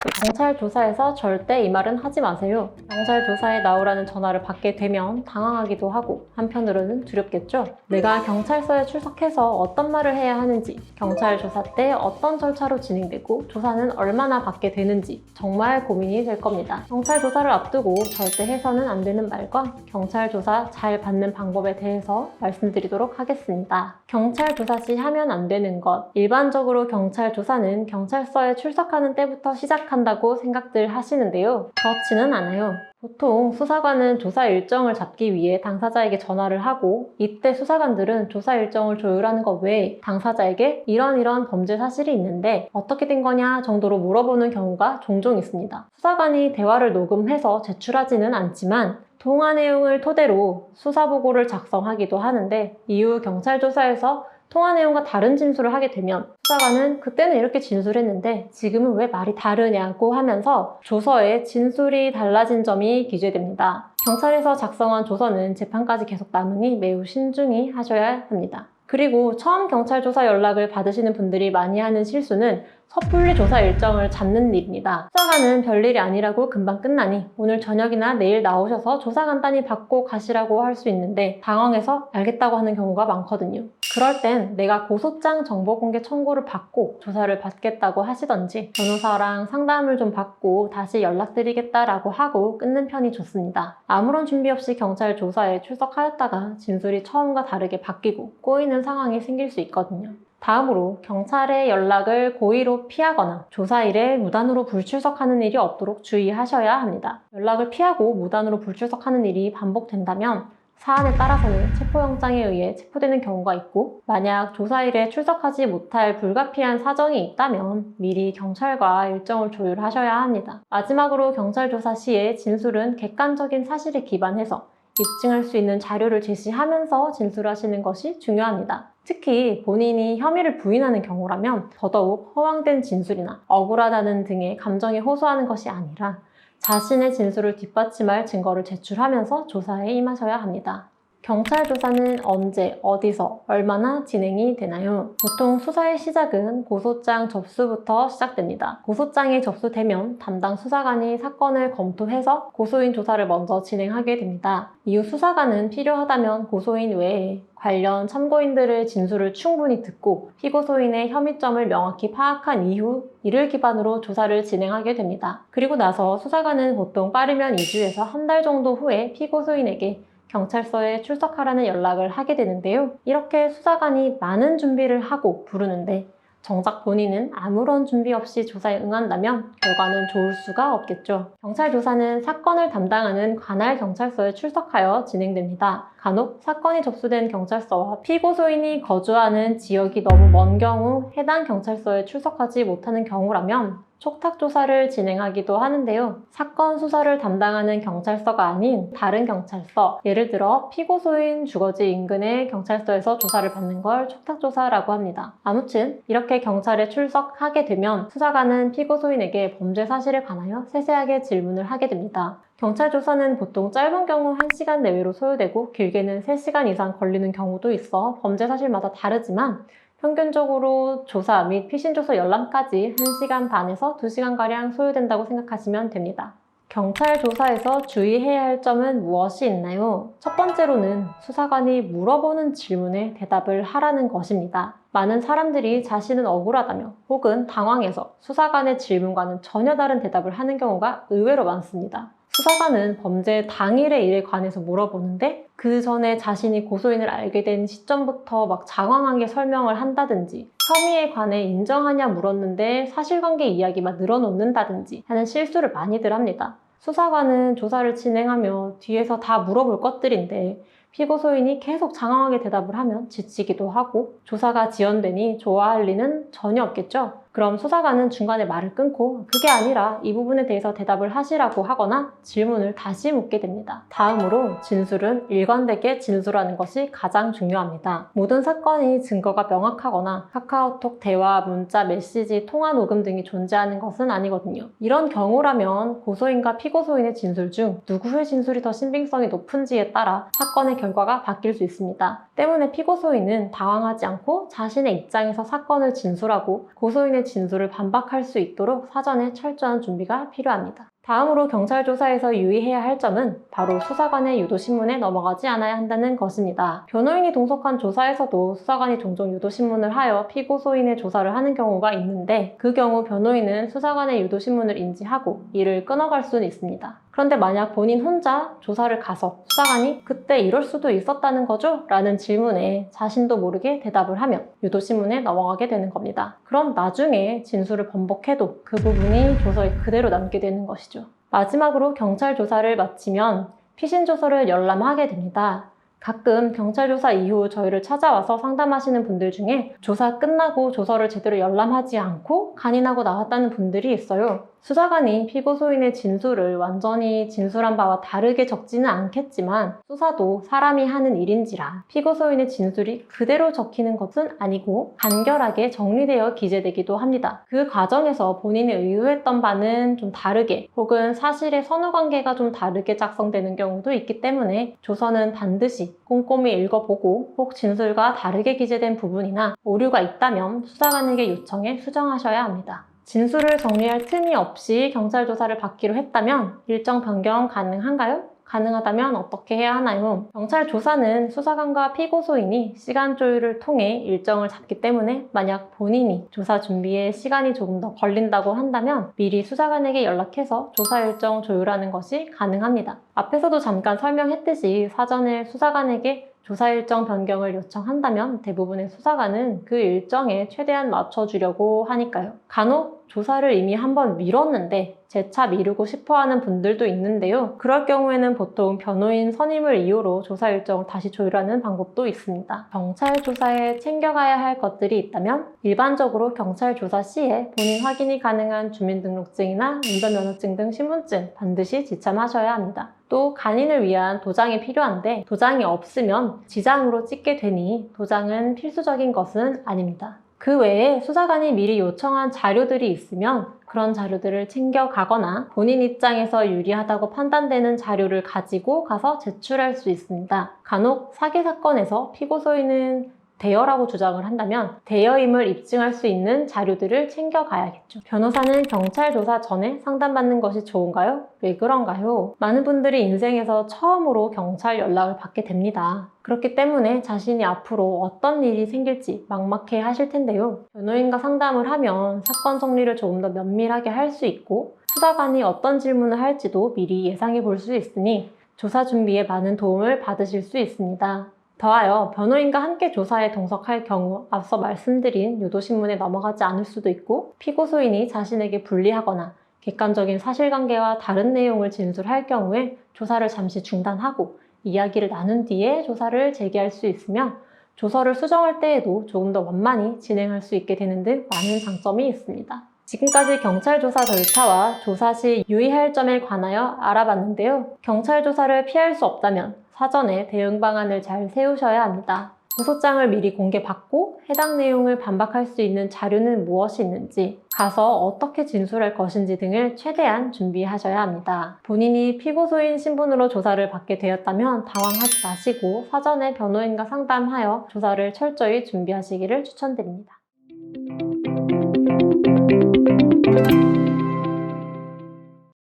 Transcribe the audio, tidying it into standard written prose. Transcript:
경찰 조사에서 절대 이 말은 하지 마세요. 경찰 조사에 나오라는 전화를 받게 되면 당황하기도 하고 한편으로는 두렵겠죠. 내가 경찰서에 출석해서 어떤 말을 해야 하는지, 경찰 조사 때 어떤 절차로 진행되고 조사는 얼마나 받게 되는지 정말 고민이 될 겁니다. 경찰 조사를 앞두고 절대 해서는 안 되는 말과 경찰 조사 잘 받는 방법에 대해서 말씀드리도록 하겠습니다. 경찰 조사 시 하면 안 되는 것. 일반적으로 경찰 조사는 경찰서에 출석하는 때부터 시작한다고 생각들 하시는데요. 그렇지는 않아요. 보통 수사관은 조사 일정을 잡기 위해 당사자에게 전화를 하고, 이때 수사관들은 조사 일정을 조율하는 것 외에 당사자에게 이런 범죄 사실이 있는데 어떻게 된 거냐 정도로 물어보는 경우가 종종 있습니다. 수사관이 대화를 녹음해서 제출하지는 않지만 통화 내용을 토대로 수사보고를 작성하기도 하는데, 이후 경찰 조사에서 통화 내용과 다른 진술을 하게 되면 수사관은 그때는 이렇게 진술했는데 지금은 왜 말이 다르냐고 하면서 조서에 진술이 달라진 점이 기재됩니다. 경찰에서 작성한 조서는 재판까지 계속 남으니 매우 신중히 하셔야 합니다. 그리고 처음 경찰 조사 연락을 받으시는 분들이 많이 하는 실수는 섣불리 조사 일정을 잡는 일입니다. 수사관은 별일이 아니라고 금방 끝나니 오늘 저녁이나 내일 나오셔서 조사 간단히 받고 가시라고 할 수 있는데 당황해서 알겠다고 하는 경우가 많거든요. 그럴 땐 내가 고소장 정보공개 청구를 받고 조사를 받겠다고 하시던지 변호사랑 상담을 좀 받고 다시 연락드리겠다라고 하고 끊는 편이 좋습니다. 아무런 준비 없이 경찰 조사에 출석하였다가 진술이 처음과 다르게 바뀌고 꼬이는 상황이 생길 수 있거든요. 다음으로 경찰의 연락을 고의로 피하거나 조사일에 무단으로 불출석하는 일이 없도록 주의하셔야 합니다. 연락을 피하고 무단으로 불출석하는 일이 반복된다면 사안에 따라서는 체포영장에 의해 체포되는 경우가 있고, 만약 조사일에 출석하지 못할 불가피한 사정이 있다면 미리 경찰과 일정을 조율하셔야 합니다. 마지막으로 경찰 조사 시에 진술은 객관적인 사실에 기반해서 입증할 수 있는 자료를 제시하면서 진술하시는 것이 중요합니다. 특히 본인이 혐의를 부인하는 경우라면 더더욱 허황된 진술이나 억울하다는 등의 감정에 호소하는 것이 아니라 자신의 진술을 뒷받침할 증거를 제출하면서 조사에 임하셔야 합니다. 경찰 조사는 언제, 어디서, 얼마나 진행이 되나요? 보통 수사의 시작은 고소장 접수부터 시작됩니다. 고소장이 접수되면 담당 수사관이 사건을 검토해서 고소인 조사를 먼저 진행하게 됩니다. 이후 수사관은 필요하다면 고소인 외에 관련 참고인들의 진술을 충분히 듣고 피고소인의 혐의점을 명확히 파악한 이후 이를 기반으로 조사를 진행하게 됩니다. 그리고 나서 수사관은 보통 빠르면 2주에서 한 달 정도 후에 피고소인에게 경찰서에 출석하라는 연락을 하게 되는데요. 이렇게 수사관이 많은 준비를 하고 부르는데 정작 본인은 아무런 준비 없이 조사에 응한다면 결과는 좋을 수가 없겠죠. 경찰 조사는 사건을 담당하는 관할 경찰서에 출석하여 진행됩니다. 간혹 사건이 접수된 경찰서와 피고소인이 거주하는 지역이 너무 먼 경우 해당 경찰서에 출석하지 못하는 경우라면 촉탁조사를 진행하기도 하는데요. 사건 수사를 담당하는 경찰서가 아닌 다른 경찰서, 예를 들어 피고소인 주거지 인근의 경찰서에서 조사를 받는 걸 촉탁조사라고 합니다. 아무튼 이렇게 경찰에 출석하게 되면 수사관은 피고소인에게 범죄 사실에 관하여 세세하게 질문을 하게 됩니다. 경찰 조사는 보통 짧은 경우 1시간 내외로 소요되고 길게는 3시간 이상 걸리는 경우도 있어 범죄 사실마다 다르지만 평균적으로 조사 및 피신조서 열람까지 1시간 반에서 2시간가량 소요된다고 생각하시면 됩니다. 경찰 조사에서 주의해야 할 점은 무엇이 있나요? 첫 번째로는 수사관이 물어보는 질문에 대답을 하라는 것입니다. 많은 사람들이 자신은 억울하다며 혹은 당황해서 수사관의 질문과는 전혀 다른 대답을 하는 경우가 의외로 많습니다. 수사관은 범죄 당일의 일에 관해서 물어보는데 그 전에 자신이 고소인을 알게 된 시점부터 막 장황하게 설명을 한다든지 혐의에 관해 인정하냐 물었는데 사실관계 이야기만 늘어놓는다든지 하는 실수를 많이들 합니다. 수사관은 조사를 진행하며 뒤에서 다 물어볼 것들인데 피고소인이 계속 장황하게 대답을 하면 지치기도 하고 조사가 지연되니 좋아할 리는 전혀 없겠죠. 그럼 수사관은 중간에 말을 끊고 그게 아니라 이 부분에 대해서 대답을 하시라고 하거나 질문을 다시 묻게 됩니다. 다음으로 진술은 일관되게 진술하는 것이 가장 중요합니다. 모든 사건이 증거가 명확하거나 카카오톡 대화, 문자, 메시지, 통화 녹음 등이 존재하는 것은 아니거든요. 이런 경우라면 고소인과 피고소인의 진술 중 누구의 진술이 더 신빙성이 높은지에 따라 사건의 결과가 바뀔 수 있습니다. 때문에 피고소인은 당황하지 않고 자신의 입장에서 사건을 진술하고 고소인의 피고소인의 진술을 반박할 수 있도록 사전에 철저한 준비가 필요합니다. 다음으로 경찰 조사에서 유의해야 할 점은 바로 수사관의 유도신문에 넘어가지 않아야 한다는 것입니다. 변호인이 동석한 조사에서도 수사관이 종종 유도신문을 하여 피고소인의 조사를 하는 경우가 있는데 그 경우 변호인은 수사관의 유도신문을 인지하고 이를 끊어갈 수는 있습니다. 그런데 만약 본인 혼자 조사를 가서 수사관이 그때 이럴 수도 있었다는 거죠? 라는 질문에 자신도 모르게 대답을 하면 유도신문에 넘어가게 되는 겁니다. 그럼 나중에 진술을 번복해도 그 부분이 조서에 그대로 남게 되는 것이죠. 마지막으로 경찰 조사를 마치면 피신 조서를 열람하게 됩니다. 가끔 경찰 조사 이후 저희를 찾아와서 상담하시는 분들 중에 조사 끝나고 조서를 제대로 열람하지 않고 간인하고 나왔다는 분들이 있어요. 수사관이 피고소인의 진술을 완전히 진술한 바와 다르게 적지는 않겠지만 수사도 사람이 하는 일인지라 피고소인의 진술이 그대로 적히는 것은 아니고 간결하게 정리되어 기재되기도 합니다. 그 과정에서 본인이 의도했던 바는 좀 다르게 혹은 사실의 선후관계가 좀 다르게 작성되는 경우도 있기 때문에 조서는 반드시 꼼꼼히 읽어보고 혹 진술과 다르게 기재된 부분이나 오류가 있다면 수사관에게 요청해 수정하셔야 합니다. 진술을 정리할 틈이 없이 경찰 조사를 받기로 했다면 일정 변경 가능한가요? 가능하다면 어떻게 해야 하나요? 경찰 조사는 수사관과 피고소인이 시간 조율을 통해 일정을 잡기 때문에 만약 본인이 조사 준비에 시간이 조금 더 걸린다고 한다면 미리 수사관에게 연락해서 조사 일정 조율하는 것이 가능합니다. 앞에서도 잠깐 설명했듯이 사전에 수사관에게 조사 일정 변경을 요청한다면 대부분의 수사관은 그 일정에 최대한 맞춰주려고 하니까요. 간혹 조사를 이미 한번 미뤘는데 재차 미루고 싶어하는 분들도 있는데요. 그럴 경우에는 보통 변호인 선임을 이유로 조사 일정을 다시 조율하는 방법도 있습니다. 경찰 조사에 챙겨가야 할 것들이 있다면 일반적으로 경찰 조사 시에 본인 확인이 가능한 주민등록증이나 운전면허증 등 신분증 반드시 지참하셔야 합니다. 또 간인을 위한 도장이 필요한데 도장이 없으면 지장으로 찍게 되니 도장은 필수적인 것은 아닙니다. 그 외에 수사관이 미리 요청한 자료들이 있으면 그런 자료들을 챙겨가거나 본인 입장에서 유리하다고 판단되는 자료를 가지고 가서 제출할 수 있습니다. 간혹 사기 사건에서 피고소인은 대여라고 주장을 한다면 대여임을 입증할 수 있는 자료들을 챙겨가야겠죠. 변호사는 경찰 조사 전에 상담받는 것이 좋은가요? 왜 그런가요? 많은 분들이 인생에서 처음으로 경찰 연락을 받게 됩니다. 그렇기 때문에 자신이 앞으로 어떤 일이 생길지 막막해 하실 텐데요. 변호인과 상담을 하면 사건 정리를 조금 더 면밀하게 할 수 있고 수사관이 어떤 질문을 할지도 미리 예상해 볼 수 있으니 조사 준비에 많은 도움을 받으실 수 있습니다. 더하여 변호인과 함께 조사에 동석할 경우 앞서 말씀드린 유도신문에 넘어가지 않을 수도 있고 피고소인이 자신에게 불리하거나 객관적인 사실관계와 다른 내용을 진술할 경우에 조사를 잠시 중단하고 이야기를 나눈 뒤에 조사를 재개할 수 있으며 조서를 수정할 때에도 조금 더 원만히 진행할 수 있게 되는 등 많은 장점이 있습니다. 지금까지 경찰 조사 절차와 조사 시 유의할 점에 관하여 알아봤는데요. 경찰 조사를 피할 수 없다면 사전에 대응 방안을 잘 세우셔야 합니다. 고소장을 미리 공개받고 해당 내용을 반박할 수 있는 자료는 무엇이 있는지, 가서 어떻게 진술할 것인지 등을 최대한 준비하셔야 합니다. 본인이 피고소인 신분으로 조사를 받게 되었다면 당황하지 마시고 사전에 변호인과 상담하여 조사를 철저히 준비하시기를 추천드립니다.